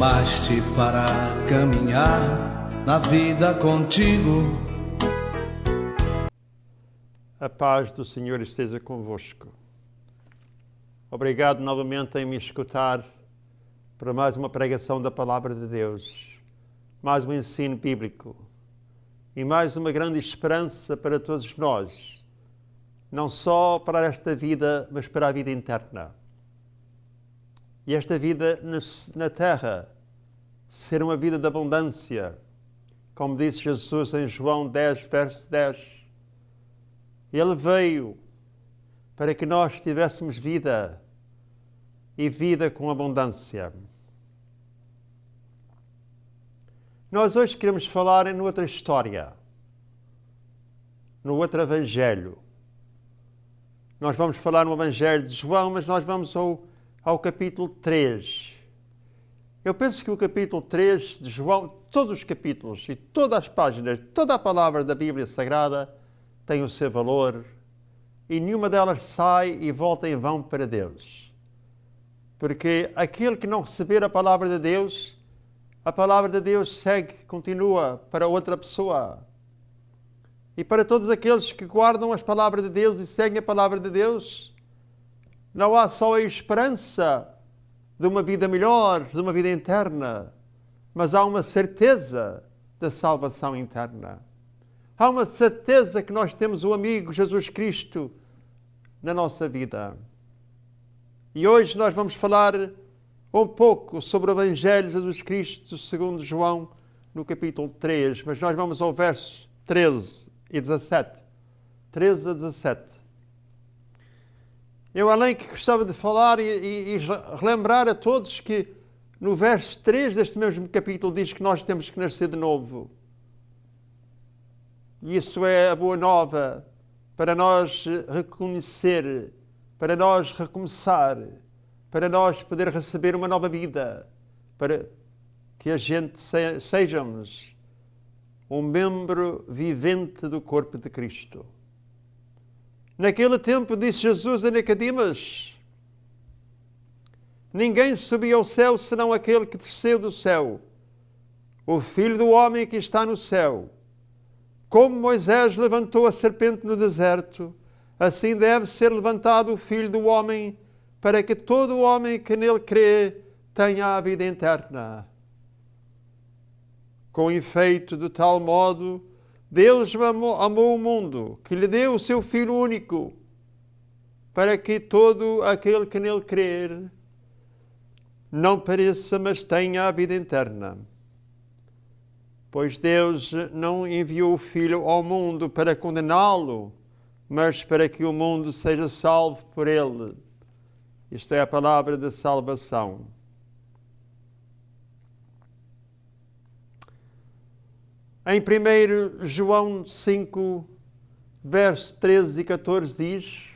chamaste para caminhar na vida contigo. A paz do Senhor esteja convosco. Obrigado novamente em me escutar para mais uma pregação da Palavra de Deus, mais um ensino bíblico e mais uma grande esperança para todos nós, não só para esta vida, mas para a vida eterna. E esta vida na terra ser uma vida de abundância, como disse Jesus em João 10, verso 10. Ele veio para que nós tivéssemos vida e vida com abundância. Nós hoje queremos falar em outra história, no outro evangelho. Nós vamos falar no evangelho de João, mas nós vamos ao capítulo 3. Eu penso que o capítulo 3 de João, todos os capítulos e todas as páginas, toda a palavra da Bíblia Sagrada tem o seu valor e nenhuma delas sai e volta em vão para Deus. Porque aquele que não receber a palavra de Deus segue, continua para outra pessoa. E para todos aqueles que guardam as palavras de Deus e seguem a palavra de Deus, não há só a esperança de uma vida melhor, de uma vida eterna, mas há uma certeza da salvação eterna. Há uma certeza que nós temos o amigo Jesus Cristo na nossa vida. E hoje nós vamos falar um pouco sobre o Evangelho de Jesus Cristo segundo João, no capítulo 3, mas nós vamos ao verso 13 e 17. 13 a 17. Eu, além que gostava de falar e relembrar a todos que no verso 3 deste mesmo capítulo diz que nós temos que nascer de novo. E isso é a boa nova para nós reconhecer, para nós recomeçar, para nós poder receber uma nova vida, para que a gente sejamos um membro vivente do corpo de Cristo. Naquele tempo disse Jesus a Nicodemus: ninguém subiu ao céu senão aquele que desceu do céu, o Filho do Homem que está no céu. Como Moisés levantou a serpente no deserto, assim deve ser levantado o Filho do Homem, para que todo homem que nele crê tenha a vida eterna. Com efeito, de tal modo, Deus amou o mundo, que lhe deu o seu Filho único, para que todo aquele que nele crer não pereça, mas tenha a vida eterna. Pois Deus não enviou o Filho ao mundo para condená-lo, mas para que o mundo seja salvo por ele. Isto é a palavra da salvação. Em 1 João 5, versos 13 e 14 diz: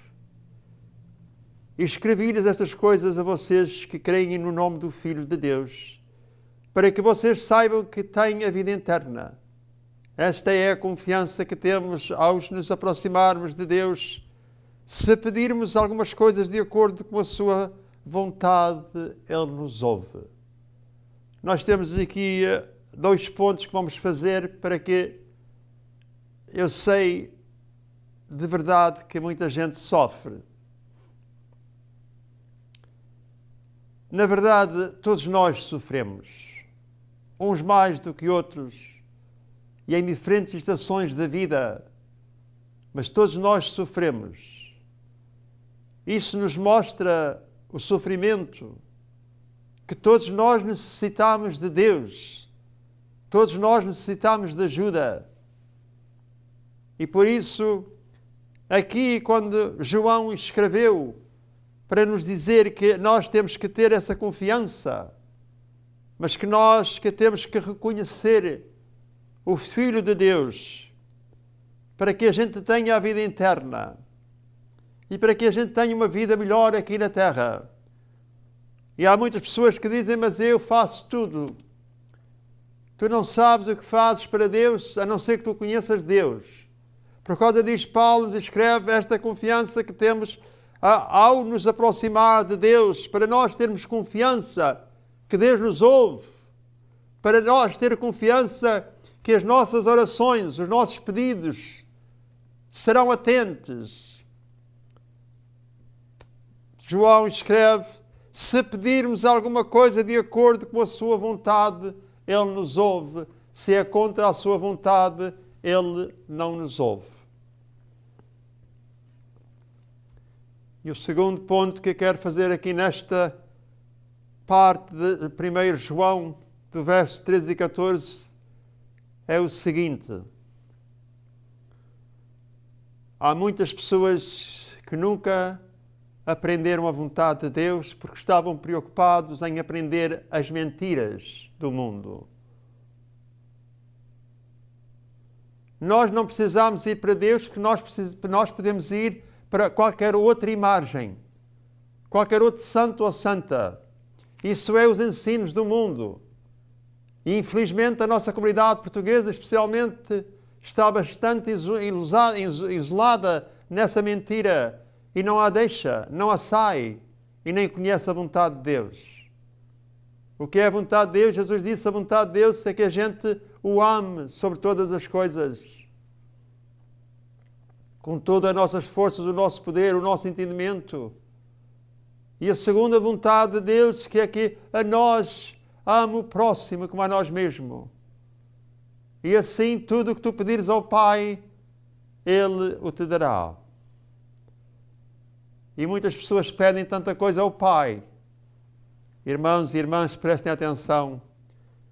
escrevi-lhes estas coisas a vocês que creem no nome do Filho de Deus, para que vocês saibam que têm a vida eterna. Esta é a confiança que temos ao nos aproximarmos de Deus, se pedirmos algumas coisas de acordo com a sua vontade, Ele nos ouve. Nós temos aqui 2 pontos que vamos fazer para que eu sei de verdade que muita gente sofre. Na verdade, todos nós sofremos. Uns mais do que outros, e em diferentes estações da vida, mas todos nós sofremos. Isso nos mostra o sofrimento, que todos nós necessitamos de Deus, todos nós necessitamos de ajuda. E por isso, aqui quando João escreveu para nos dizer que nós temos que ter essa confiança, mas que nós que temos que reconhecer o Filho de Deus para que a gente tenha a vida eterna e para que a gente tenha uma vida melhor aqui na terra. E há muitas pessoas que dizem: mas eu faço tudo. Tu não sabes o que fazes para Deus, a não ser que tu conheças Deus. Por causa disso, Paulo nos escreve esta confiança que temos ao nos aproximar de Deus, para nós termos confiança que Deus nos ouve, para nós ter confiança que as nossas orações, os nossos pedidos serão atentos. João escreve: se pedirmos alguma coisa de acordo com a sua vontade, Ele nos ouve. Se é contra a sua vontade, Ele não nos ouve. E o segundo ponto que eu quero fazer aqui nesta parte de 1 João, do verso 13 e 14, é o seguinte. Há muitas pessoas que nunca aprenderam a vontade de Deus porque estavam preocupados em aprender as mentiras do mundo. Nós não precisamos ir para Deus, porque nós podemos ir para qualquer outra imagem, qualquer outro santo ou santa. Isso é os ensinos do mundo. E infelizmente a nossa comunidade portuguesa, especialmente, está bastante isolada nessa mentira e não a deixa, não a sai e nem conhece a vontade de Deus. O que é a vontade de Deus? Jesus disse: a vontade de Deus é que a gente o ame sobre todas as coisas, com todas as nossas forças, o nosso poder, o nosso entendimento. E a segunda vontade de Deus, que é que a nós ame o próximo como a nós mesmos. E assim tudo o que tu pedires ao Pai, Ele o te dará. E muitas pessoas pedem tanta coisa ao Pai. Irmãos e irmãs, prestem atenção,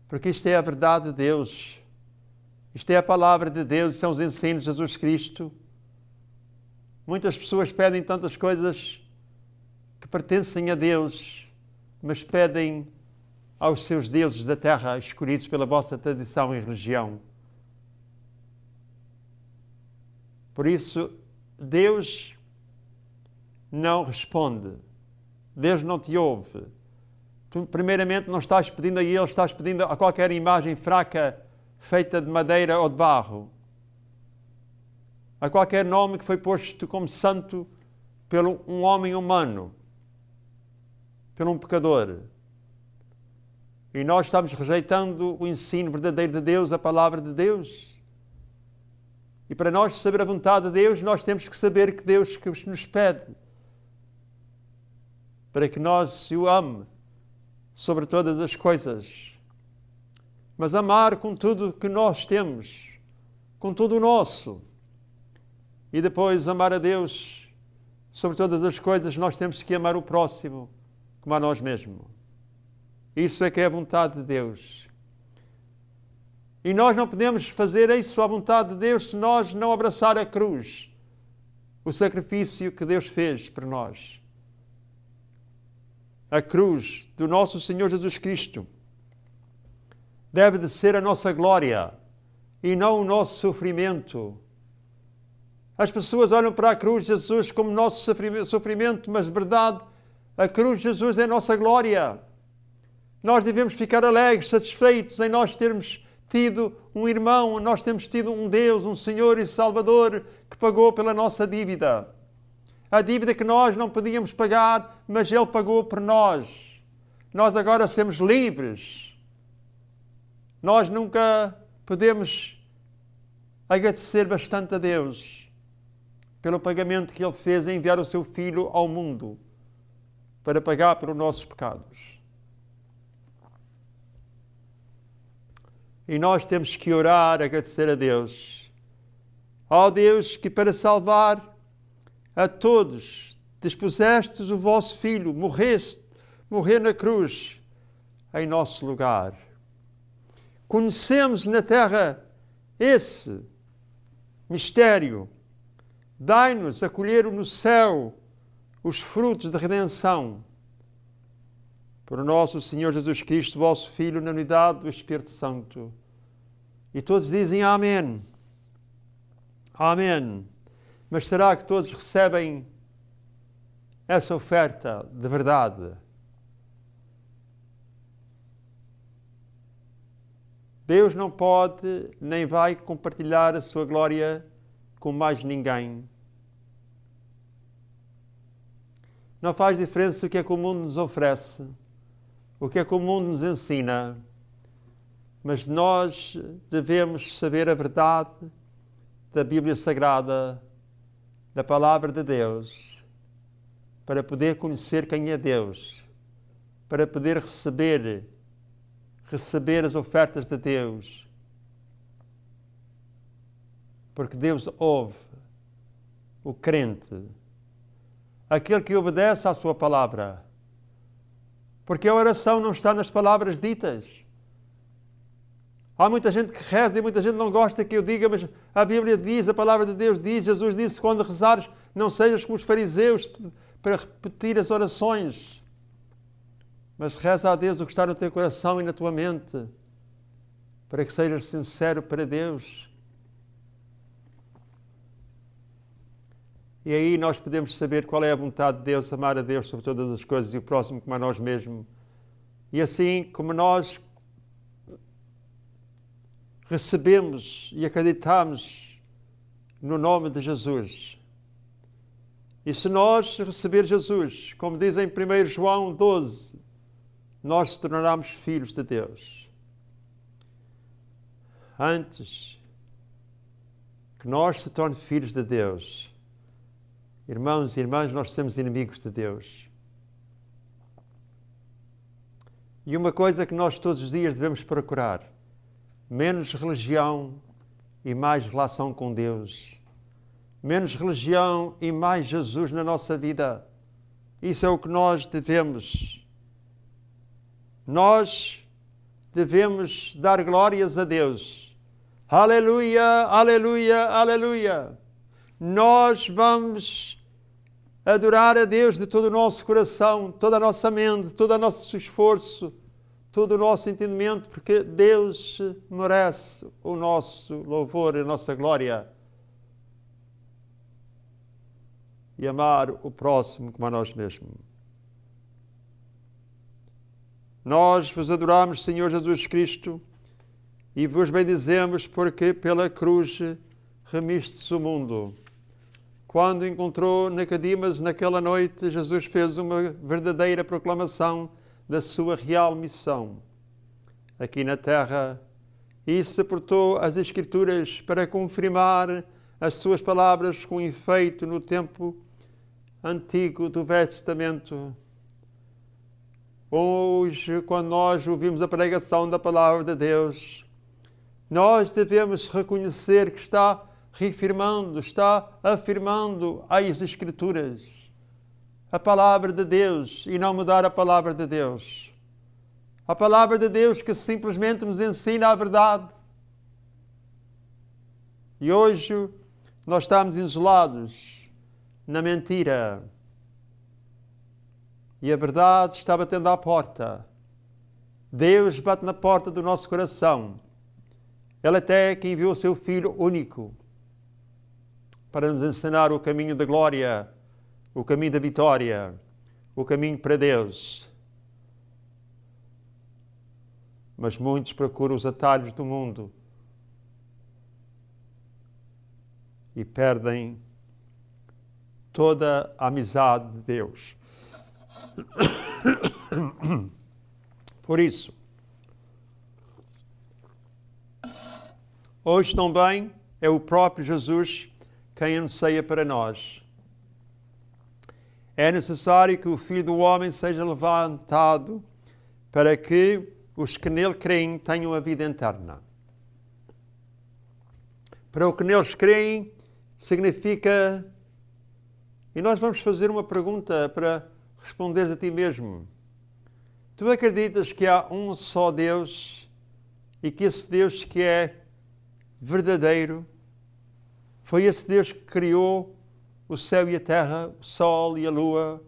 porque isto é a verdade de Deus. Isto é a palavra de Deus, são os ensinos de Jesus Cristo. Muitas pessoas pedem tantas coisas que pertencem a Deus, mas pedem aos seus deuses da terra, escolhidos pela vossa tradição e religião. Por isso, Deus não responde. Deus não te ouve. Tu, primeiramente, não estás pedindo a Ele, estás pedindo a qualquer imagem fraca, feita de madeira ou de barro. A qualquer nome que foi posto como santo por um homem humano, por um pecador. E nós estamos rejeitando o ensino verdadeiro de Deus, a palavra de Deus. E para nós saber a vontade de Deus, nós temos que saber que Deus que nos pede, para que nós o ame sobre todas as coisas. Mas amar com tudo que nós temos, com tudo o nosso. E depois amar a Deus sobre todas as coisas, nós temos que amar o próximo como a nós mesmos. Isso é que é a vontade de Deus. E nós não podemos fazer isso à vontade de Deus se nós não abraçar a cruz, o sacrifício que Deus fez por nós. A cruz do nosso Senhor Jesus Cristo deve de ser a nossa glória e não o nosso sofrimento. As pessoas olham para a cruz de Jesus como nosso sofrimento, mas de verdade, a cruz de Jesus é a nossa glória. Nós devemos ficar alegres, satisfeitos em nós termos tido um irmão, nós temos tido um Deus, um Senhor e Salvador que pagou pela nossa dívida. A dívida que nós não podíamos pagar, mas Ele pagou por nós. Nós agora somos livres. Nós nunca podemos agradecer bastante a Deus pelo pagamento que Ele fez em enviar o seu Filho ao mundo para pagar pelos nossos pecados. E nós temos que orar, agradecer a Deus. Ó Deus, que para salvar a todos dispusestes o vosso Filho, morrer na cruz em nosso lugar. Conhecemos na terra esse mistério. Dai-nos a colher no céu os frutos da redenção. Por nosso Senhor Jesus Cristo, vosso Filho, na unidade do Espírito Santo. E todos dizem amém. Amém. Mas será que todos recebem essa oferta de verdade? Deus não pode nem vai compartilhar a sua glória com mais ninguém. Não faz diferença o que é que o mundo nos oferece, o que é que o mundo nos ensina. mas nós devemos saber a verdade da Bíblia Sagrada, da Palavra de Deus, para poder conhecer quem é Deus, para poder receber as ofertas de Deus. Porque Deus ouve o crente, aquele que obedece à sua palavra. Porque a oração não está nas palavras ditas. Há muita gente que reza e muita gente não gosta que eu diga, mas a Bíblia diz, a palavra de Deus diz, Jesus disse, quando rezares, não sejas como os fariseus para repetir as orações. Mas reza a Deus o que está no teu coração e na tua mente, para que sejas sincero para Deus. E aí nós podemos saber qual é a vontade de Deus, amar a Deus sobre todas as coisas e o próximo como a nós mesmos. E assim como nós recebemos e acreditamos no nome de Jesus. E se nós receber Jesus, como diz em 1 João 12, nós nos tornaremos filhos de Deus. Antes que nós se torne filhos de Deus, irmãos e irmãs, nós somos inimigos de Deus. E uma coisa que nós todos os dias devemos procurar: menos religião e mais relação com Deus. Menos religião e mais Jesus na nossa vida. Isso é o que nós devemos. Nós devemos dar glórias a Deus. Aleluia, aleluia, aleluia. Nós vamos adorar a Deus de todo o nosso coração, toda a nossa mente, todo o nosso esforço, todo o nosso entendimento, porque Deus merece o nosso louvor e a nossa glória. E amar o próximo como a nós mesmos. Nós vos adoramos, Senhor Jesus Cristo, e vos bendizemos porque pela cruz remistes o mundo. Quando encontrou Nicodemos naquela noite, Jesus fez uma verdadeira proclamação da sua real missão aqui na terra e suportou as Escrituras para confirmar as suas palavras com efeito no tempo antigo do Velho Testamento. Hoje, quando nós ouvimos a pregação da palavra de Deus, nós devemos reconhecer que está reafirmando, está afirmando as Escrituras, a palavra de Deus, e não mudar a palavra de Deus. A palavra de Deus que simplesmente nos ensina a verdade. E hoje nós estamos isolados na mentira. E a verdade está batendo à porta. Deus bate na porta do nosso coração. Ele até que enviou o seu Filho único para nos ensinar o caminho da glória, o caminho da vitória, o caminho para Deus. Mas muitos procuram os atalhos do mundo e perdem toda a amizade de Deus. Por isso, hoje também é o próprio Jesus quem anuncia para nós. É necessário que o Filho do Homem seja levantado para que os que nele creem tenham a vida eterna. Para o que neles creem significa... E nós vamos fazer uma pergunta para responderes a ti mesmo. Tu acreditas que há um só Deus e que esse Deus que é verdadeiro foi esse Deus que criou o céu e a terra, o sol e a lua,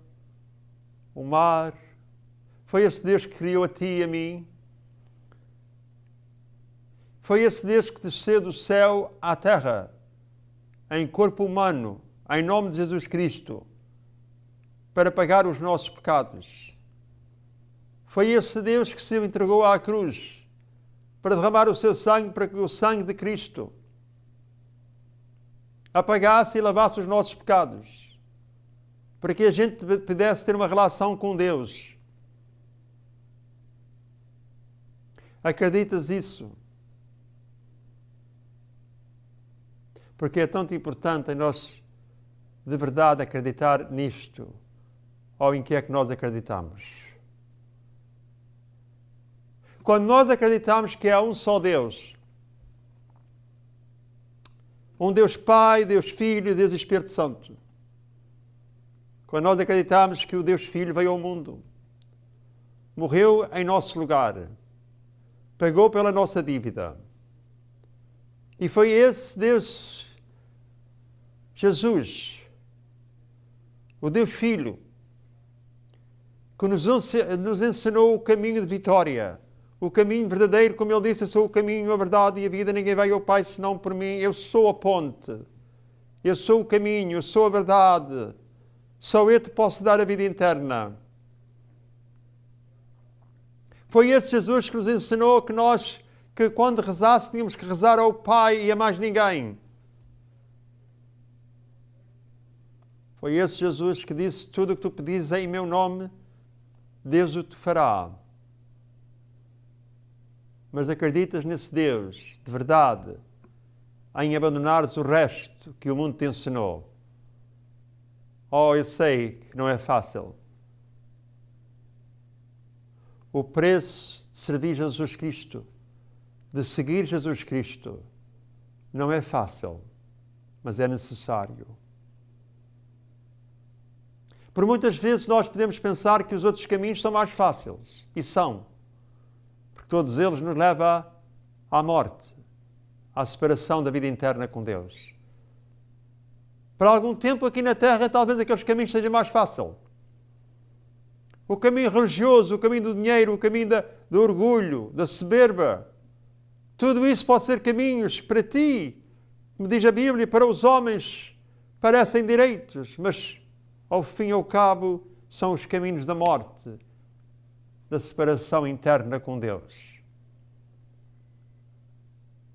o mar? Foi esse Deus que criou a ti e a mim? Foi esse Deus que desceu do céu à terra, em corpo humano, em nome de Jesus Cristo, para pagar os nossos pecados. Foi esse Deus que se entregou à cruz para derramar o seu sangue, para que o sangue de Cristo apagasse e lavasse os nossos pecados, para que a gente pudesse ter uma relação com Deus. Acreditas isso? Porque é tão importante em nós, de verdade, acreditar nisto, ou em que é que nós acreditamos. Quando nós acreditamos que há um só Deus, um Deus Pai, Deus Filho, Deus Espírito Santo. Quando nós acreditamos que o Deus Filho veio ao mundo, morreu em nosso lugar, pagou pela nossa dívida. E foi esse Deus, Jesus, o Deus Filho, que nos ensinou o caminho de vitória, o caminho verdadeiro, como Ele disse: eu sou o caminho, a verdade e a vida, ninguém vai ao Pai senão por mim. Eu sou a ponte, eu sou o caminho, eu sou a verdade, só eu te posso dar a vida eterna. Foi esse Jesus que nos ensinou que quando rezasse tínhamos que rezar ao Pai e a mais ninguém. Foi esse Jesus que disse: tudo o que tu pedires em meu nome, Deus o te fará. Mas acreditas nesse Deus, de verdade, em abandonares o resto que o mundo te ensinou? Oh, eu sei que não é fácil. O preço de servir Jesus Cristo, de seguir Jesus Cristo, não é fácil, mas é necessário. Por muitas vezes nós podemos pensar que os outros caminhos são mais fáceis, e são. Porque todos eles nos levam à morte, à separação da vida eterna com Deus. Por algum tempo aqui na Terra, talvez aqueles caminhos sejam mais fáceis. O caminho religioso, o caminho do dinheiro, o caminho do orgulho, da soberba. Tudo isso pode ser caminhos para ti, como diz a Bíblia, para os homens parecem direitos, mas ao fim e ao cabo são os caminhos da morte, da separação interna com Deus.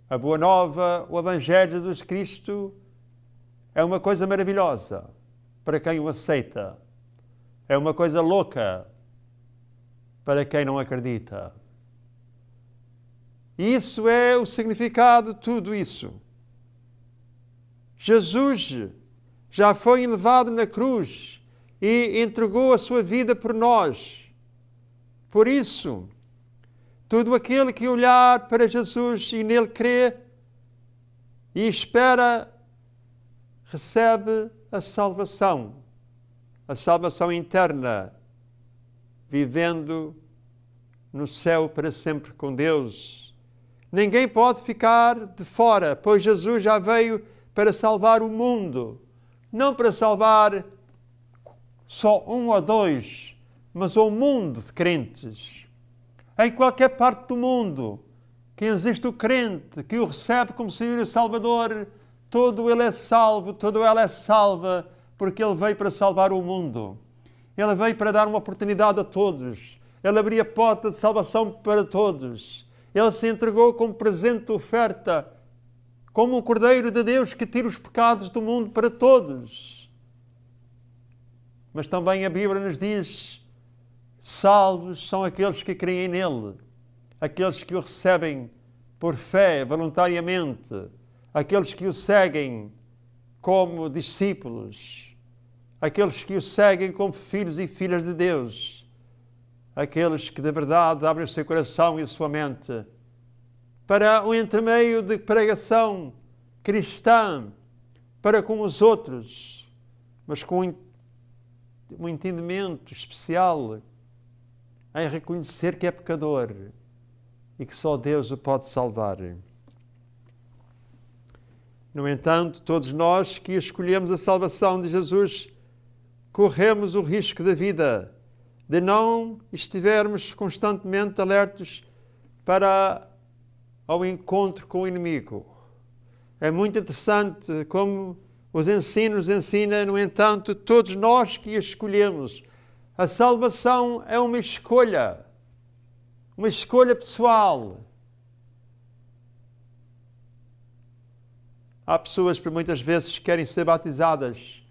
A Boa Nova, o Evangelho de Jesus Cristo, é uma coisa maravilhosa para quem o aceita. É uma coisa louca para quem não acredita. E isso é o significado de tudo isso. Jesus já foi elevado na cruz e entregou a sua vida por nós. Por isso, todo aquele que olhar para Jesus e nele crê e espera, recebe a salvação interna, vivendo no céu para sempre com Deus. Ninguém pode ficar de fora, pois Jesus já veio para salvar o mundo, não para salvar só um ou dois, mas o mundo de crentes. Em qualquer parte do mundo, que existe o crente, que o recebe como Senhor e Salvador, todo ele é salvo, todo ela é salva, porque ele veio para salvar o mundo. Ele veio para dar uma oportunidade a todos. Ele abriu a porta de salvação para todos. Ele se entregou como presente de oferta, como o Cordeiro de Deus que tira os pecados do mundo para todos. Mas também a Bíblia nos diz: salvos são aqueles que creem nele, aqueles que o recebem por fé, voluntariamente, aqueles que o seguem como discípulos, aqueles que o seguem como filhos e filhas de Deus, aqueles que de verdade abrem o seu coração e a sua mente para um entremeio de pregação cristã para com os outros, mas com um entendimento especial em reconhecer que é pecador e que só Deus o pode salvar. No entanto, todos nós que escolhemos a salvação de Jesus, corremos o risco da vida, de não estivermos constantemente alertos para ao encontro com o inimigo. É muito interessante como os ensinos ensinam, no entanto, todos nós que a escolhemos. A salvação é uma escolha pessoal. Há pessoas que muitas vezes querem ser batizadas.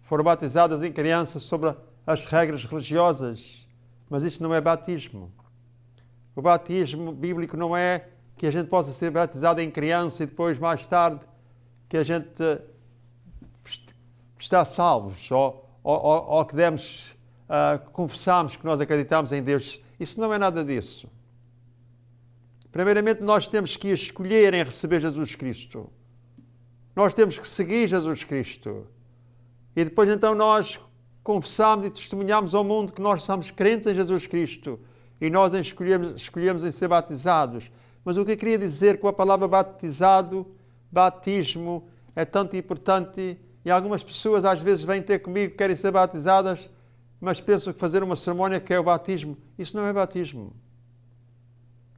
Foram batizadas em criança sobre as regras religiosas, mas isso não é batismo. O batismo bíblico não é que a gente possa ser batizado em criança e depois, mais tarde, que a gente está salvos ou que confessamos que nós acreditamos em Deus. Isso não é nada disso. Primeiramente, nós temos que escolher em receber Jesus Cristo. Nós temos que seguir Jesus Cristo. E depois, então, nós confessamos e testemunhamos ao mundo que nós somos crentes em Jesus Cristo e nós escolhemos em ser batizados. Mas o que eu queria dizer com a palavra batismo, é tanto importante, e algumas pessoas às vezes vêm ter comigo, querem ser batizadas, mas pensam que fazer uma cerimónia que é o batismo. Isso não é batismo.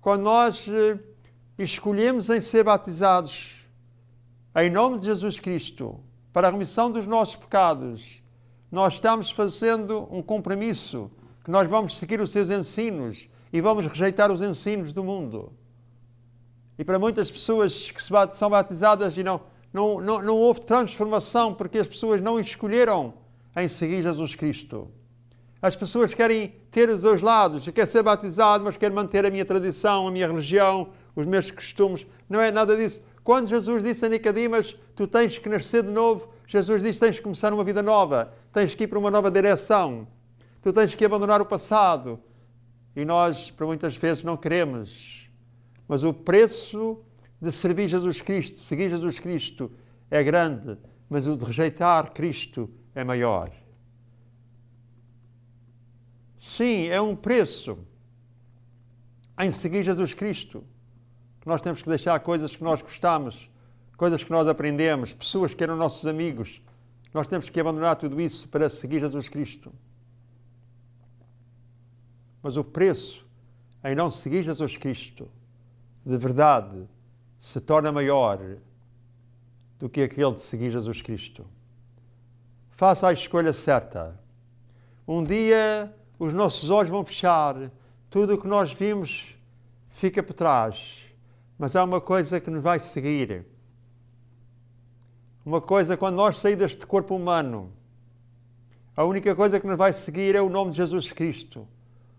Quando nós escolhemos em ser batizados em nome de Jesus Cristo, para a remissão dos nossos pecados, nós estamos fazendo um compromisso, que nós vamos seguir os seus ensinos e vamos rejeitar os ensinos do mundo. E para muitas pessoas que são batizadas e não houve transformação porque as pessoas não escolheram em seguir Jesus Cristo. As pessoas querem ter os dois lados. Eu quero ser batizado, mas quero manter a minha tradição, a minha religião, os meus costumes. Não é nada disso. Quando Jesus disse a Nicodemas, tu tens que nascer de novo, Jesus disse, tens que começar uma vida nova. Tens que ir para uma nova direção. Tu tens que abandonar o passado. E nós, por muitas vezes, não queremos. Mas o preço de servir Jesus Cristo, seguir Jesus Cristo, é grande. Mas o de rejeitar Cristo é maior. Sim, é um preço em seguir Jesus Cristo. Nós temos que deixar coisas que nós gostamos, coisas que nós aprendemos, pessoas que eram nossos amigos. Nós temos que abandonar tudo isso para seguir Jesus Cristo. Mas o preço em não seguir Jesus Cristo, de verdade, se torna maior do que aquele de seguir Jesus Cristo. Faça a escolha certa. Um dia os nossos olhos vão fechar, tudo o que nós vimos fica por trás. Mas há uma coisa que nos vai seguir. Uma coisa, quando nós saímos deste corpo humano, a única coisa que nos vai seguir é o nome de Jesus Cristo.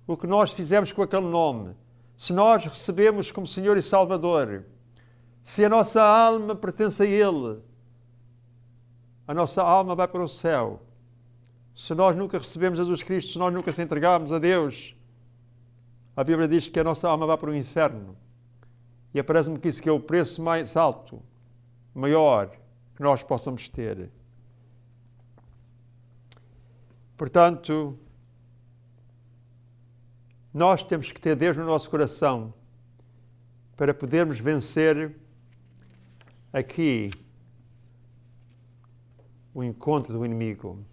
O que nós fizemos com aquele nome. Se nós recebemos como Senhor e Salvador, se a nossa alma pertence a Ele, a nossa alma vai para o céu. Se nós nunca recebemos Jesus Cristo, se nós nunca se entregarmos a Deus, a Bíblia diz que a nossa alma vai para o inferno. E parece-me que isso que é o preço mais alto, maior, que nós possamos ter. Portanto, nós temos que ter Deus no nosso coração para podermos vencer aqui o encontro do inimigo.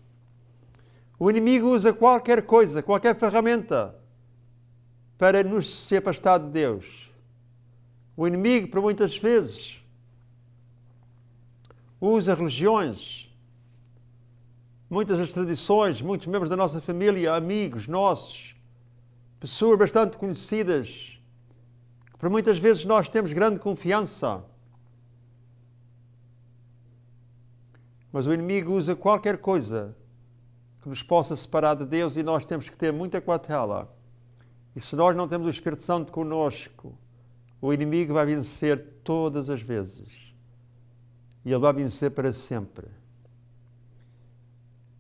O inimigo usa qualquer coisa, qualquer ferramenta para nos se afastar de Deus. O inimigo, por muitas vezes, usa religiões, muitas das tradições, muitos membros da nossa família, amigos nossos, pessoas bastante conhecidas, que por muitas vezes nós temos grande confiança. Mas o inimigo usa qualquer coisa que nos possa separar de Deus e nós temos que ter muita cautela. E se nós não temos o Espírito Santo connosco, o inimigo vai vencer todas as vezes. E ele vai vencer para sempre.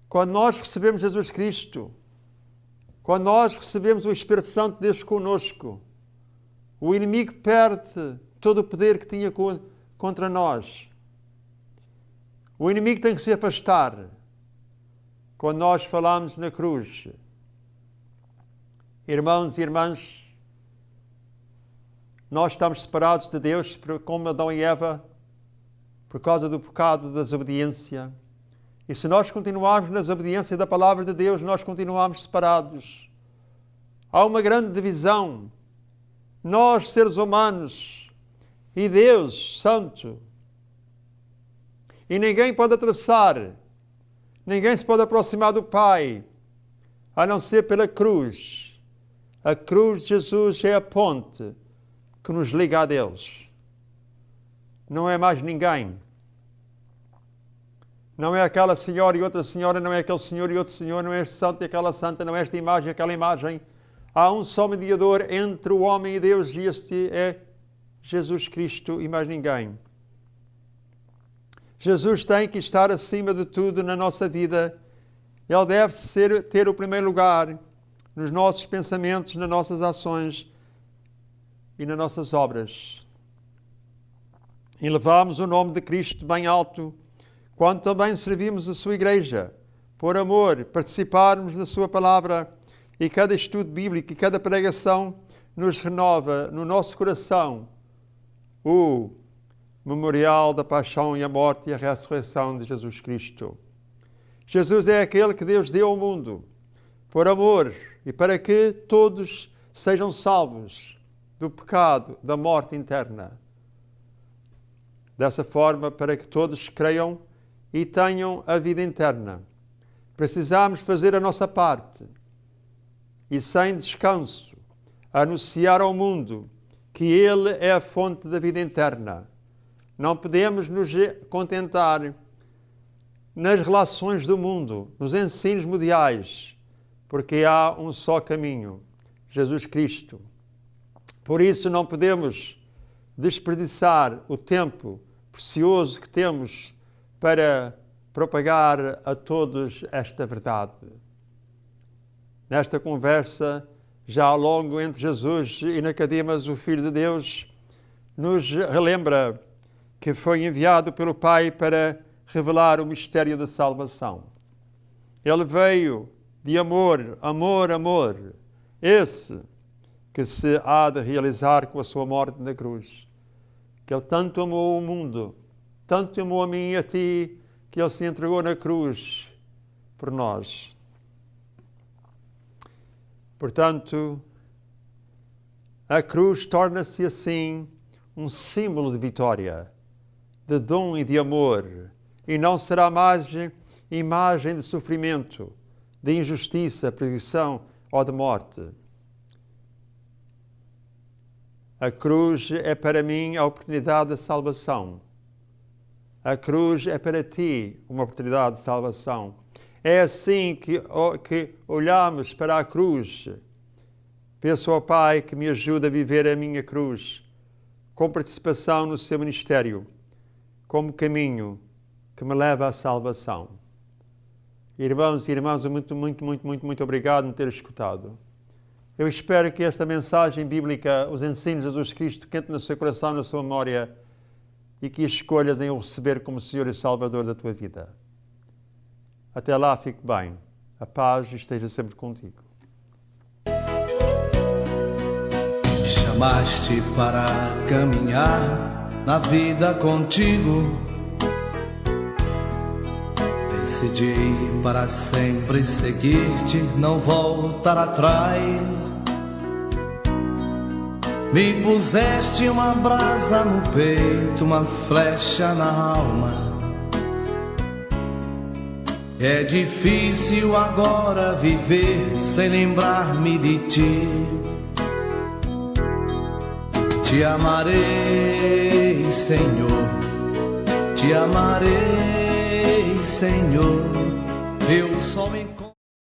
Quando nós recebemos Jesus Cristo, quando nós recebemos o Espírito Santo de Deus connosco, o inimigo perde todo o poder que tinha contra nós. O inimigo tem que se afastar. Quando nós falamos na cruz, irmãos e irmãs, nós estamos separados de Deus como Adão e Eva por causa do pecado da desobediência. E se nós continuarmos na desobediência da palavra de Deus, nós continuamos separados. Há uma grande divisão. Nós, seres humanos, e Deus Santo. E ninguém pode atravessar, ninguém se pode aproximar do Pai, a não ser pela cruz. A cruz de Jesus é a ponte que nos liga a Deus. Não é mais ninguém. Não é aquela senhora e outra senhora, não é aquele senhor e outro senhor, não é este santo e aquela santa, não é esta imagem e aquela imagem. Há um só mediador entre o homem e Deus, e este é Jesus Cristo e mais ninguém. Jesus tem que estar acima de tudo na nossa vida. Ele deve ter o primeiro lugar nos nossos pensamentos, nas nossas ações e nas nossas obras. E levamos o nome de Cristo bem alto, quando também servimos a sua igreja, por amor, participarmos da sua palavra, e cada estudo bíblico e cada pregação nos renova no nosso coração o memorial da paixão e a morte e a ressurreição de Jesus Cristo. Jesus é aquele que Deus deu ao mundo por amor e para que todos sejam salvos do pecado, da morte interna. Dessa forma, para que todos creiam e tenham a vida eterna, precisamos fazer a nossa parte e, sem descanso, anunciar ao mundo que Ele é a fonte da vida eterna. Não podemos nos contentar nas relações do mundo, nos ensinos mundiais, porque há um só caminho, Jesus Cristo. Por isso não podemos desperdiçar o tempo precioso que temos para propagar a todos esta verdade. Nesta conversa, já ao longo entre Jesus e Nicodemas, o Filho de Deus, nos relembra que foi enviado pelo Pai para revelar o mistério da salvação. Ele veio de amor, amor, amor, esse que se há de realizar com a sua morte na cruz. Que Ele tanto amou o mundo, tanto amou a mim e a ti, que Ele se entregou na cruz por nós. Portanto, a cruz torna-se assim um símbolo de vitória, de dom e de amor, e não será mais imagem de sofrimento, de injustiça, perseguição ou de morte. A cruz é para mim a oportunidade de salvação. A cruz é para ti uma oportunidade de salvação. É assim que olhamos para a cruz. Peço ao Pai que me ajude a viver a minha cruz, com participação no seu ministério, como caminho que me leva à salvação. Irmãos e irmãs, muito obrigado por me ter escutado. Eu espero que esta mensagem bíblica, os ensinos de Jesus Cristo, quente no seu coração, na sua memória, e que escolhas em o receber como Senhor e Salvador da tua vida. Até lá, fique bem. A paz esteja sempre contigo. Chamaste para caminhar na vida contigo. Decidi para sempre seguir-te, não voltar atrás. Me puseste uma brasa no peito, uma flecha na alma. É difícil agora viver sem lembrar-me de ti. Te amarei, Senhor, te amarei, Senhor. Eu só me encontro